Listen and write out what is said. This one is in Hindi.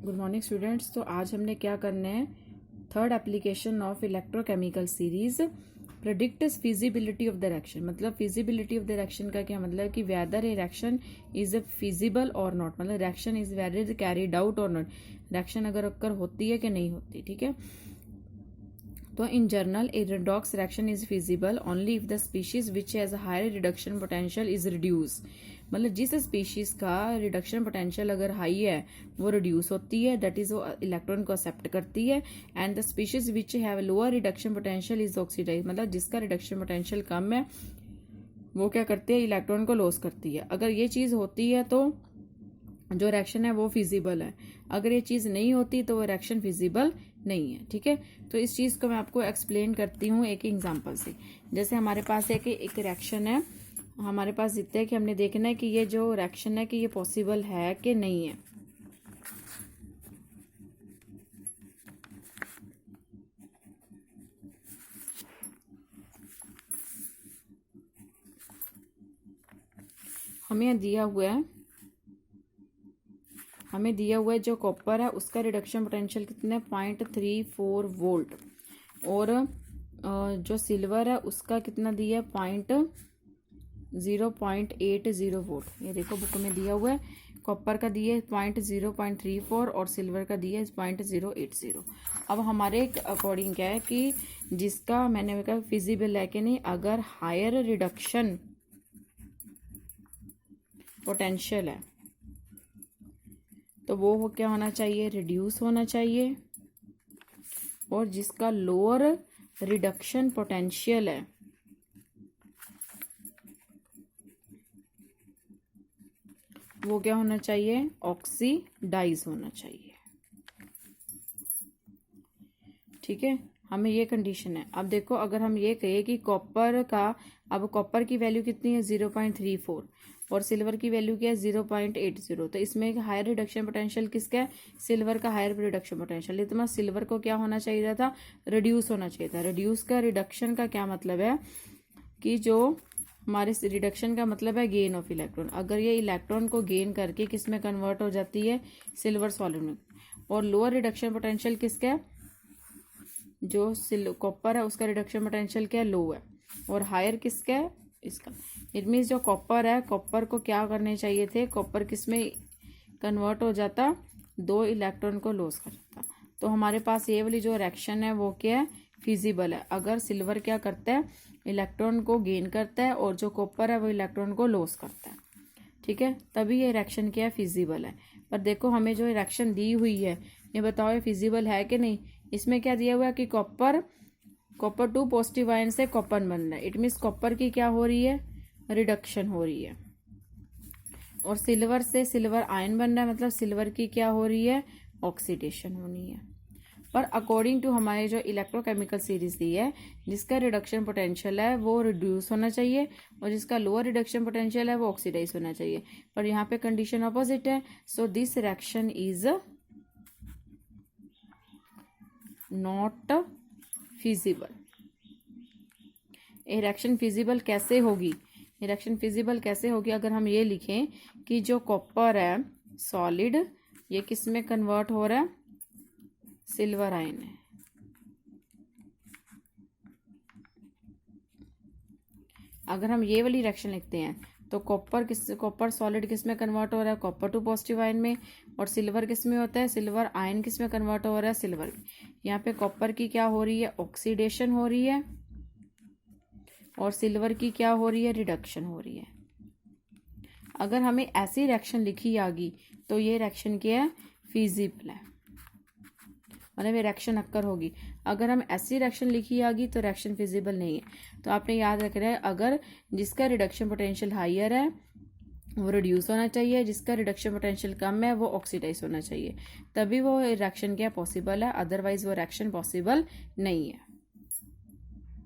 Good morning students. तो आज हमने क्या करना है, third application of electrochemical series predict feasibility of the reaction. मतलब फिजिबिलिटी ऑफ द रिएक्शन का क्या मतलब कि whether a reaction is feasible और नॉट, मतलब reaction is whether carried out और नॉट, रिएक्शन अगर अक्कर होती है कि नहीं होती। ठीक है, तो in general a redox reaction is feasible only if the species which has a higher reduction potential is reduced। मतलब जिस स्पीशीज का रिडक्शन पोटेंशियल अगर हाई है वो रिड्यूस होती है, दैट इज वो इलेक्ट्रॉन को एक्सेप्ट करती है। And the species which have lower reduction potential is oxidise, मतलब जिसका रिडक्शन पोटेंशियल कम है वो क्या करती है, इलेक्ट्रॉन को लॉस करती है। अगर ये चीज होती है तो जो रिएक्शन है वो फिजिबल है, अगर ये चीज नहीं होती तो वो रिएक्शन फिजिबल नहीं है। ठीक है, तो इस चीज को मैं आपको एक्सप्लेन करती हूँ एक एग्जांपल से। जैसे हमारे पास एक रिएक्शन है, हमारे पास इतना है कि हमने देखना है कि ये जो रिएक्शन है कि ये पॉसिबल है कि नहीं है। हमें दिया हुआ है जो कॉपर है उसका रिडक्शन पोटेंशियल कितना है, 0.34 वोल्ट। और जो सिल्वर है उसका कितना दिया है, 0.80 वोल्ट। ये देखो बुक में दिया हुआ है, कॉपर का दिया है 0.34 और सिल्वर का दिया है 0.080। अब हमारे अकॉर्डिंग क्या है कि जिसका मैंने कहा फिजिबल है कि नहीं, अगर हायर रिडक्शन पोटेंशियल है तो वो क्या होना चाहिए, रिड्यूस होना चाहिए। और जिसका लोअर रिडक्शन पोटेंशियल है वो क्या होना चाहिए, ऑक्सीडाइज होना चाहिए। ठीक है, हमें ये कंडीशन है। अब देखो अगर हम ये कहे कि कॉपर का, अब कॉपर की वैल्यू कितनी है 0.34 और सिल्वर की वैल्यू क्या है 0.80, तो इसमें एक हायर रिडक्शन पोटेंशियल किसका है, सिल्वर का हायर रिडक्शन पोटेंशियल। तो सिल्वर को क्या होना चाहिए था, रिड्यूस होना चाहिए था। रिड्यूस का रिडक्शन का क्या मतलब है कि जो हमारे रिडक्शन का मतलब है गेन ऑफ इलेक्ट्रॉन। अगर ये इलेक्ट्रॉन को गेन करके किस में कन्वर्ट हो जाती है, सिल्वर सॉलिड में। और लोअर रिडक्शन पोटेंशियल किसका है, जो कॉपर है उसका रिडक्शन पोटेंशियल क्या है, लो है। और हायर किसका है, इसका। इट मीन्स जो कॉपर है, कॉपर को क्या करने चाहिए थे, कॉपर किस में कन्वर्ट हो जाता, 2 इलेक्ट्रॉन को लॉस करता। तो हमारे पास ये वाली जो रिएक्शन है वो क्या है, फिजिबल है। अगर सिल्वर क्या करता है, इलेक्ट्रॉन को गेन करता है और जो कॉपर है वो इलेक्ट्रॉन को लॉस करता है। ठीक है, तभी ये रिएक्शन क्या है, फिजिबल है। पर देखो हमें जो रिएक्शन दी हुई है ये बताओ ये फिजिबल है कि नहीं। इसमें क्या दिया हुआ है कि कॉपर 2 पॉजिटिव आयन से कॉपर बन रहा है। इट मीन्स कॉपर की क्या हो रही है, रिडक्शन हो रही है। और सिल्वर से सिल्वर आयन बन रहा है, मतलब सिल्वर की क्या हो रही है, ऑक्सीडेशन होनी है। पर अकॉर्डिंग टू हमारे जो इलेक्ट्रोकेमिकल सीरीज दी है, जिसका रिडक्शन पोटेंशियल है वो रिड्यूस होना चाहिए और जिसका लोअर रिडक्शन पोटेंशियल है वो ऑक्सीडाइज होना चाहिए। पर यहाँ पे कंडीशन अपोजिट है। So this reaction is not feasible. Reaction feasible कैसे होगी, रिएक्शन फिजिबल कैसे होगी, अगर हम ये लिखें कि जो कॉपर है सॉलिड, ये किस में कन्वर्ट हो रहा है, सिल्वर आयन है। अगर हम ये वाली रिएक्शन लिखते हैं तो कॉपर सॉलिड किस में कन्वर्ट हो रहा है, कॉपर 2 पॉजिटिव आयन में। और सिल्वर किस में होता है, सिल्वर आयन किस में कन्वर्ट हो रहा है, सिल्वर। यहाँ पे कॉपर की क्या हो रही है, ऑक्सीडेशन हो रही है। और सिल्वर की क्या हो रही है, रिडक्शन हो रही है। अगर हमें ऐसी रिएक्शन लिखी आगी तो ये रिएक्शन क्या है, फिजिबल है, मतलब ये रिएक्शन अक्कर होगी। अगर हम ऐसी रिएक्शन लिखी आगी तो रिएक्शन फिजिबल नहीं है। तो आपने याद रखना है, अगर जिसका रिडक्शन पोटेंशियल हायर है वो रिड्यूस होना चाहिए, जिसका रिडक्शन पोटेंशियल कम है वो ऑक्सीडाइज होना चाहिए, तभी वो रिएक्शन क्या पॉसिबल है, अदरवाइज वो रिएक्शन पॉसिबल नहीं है।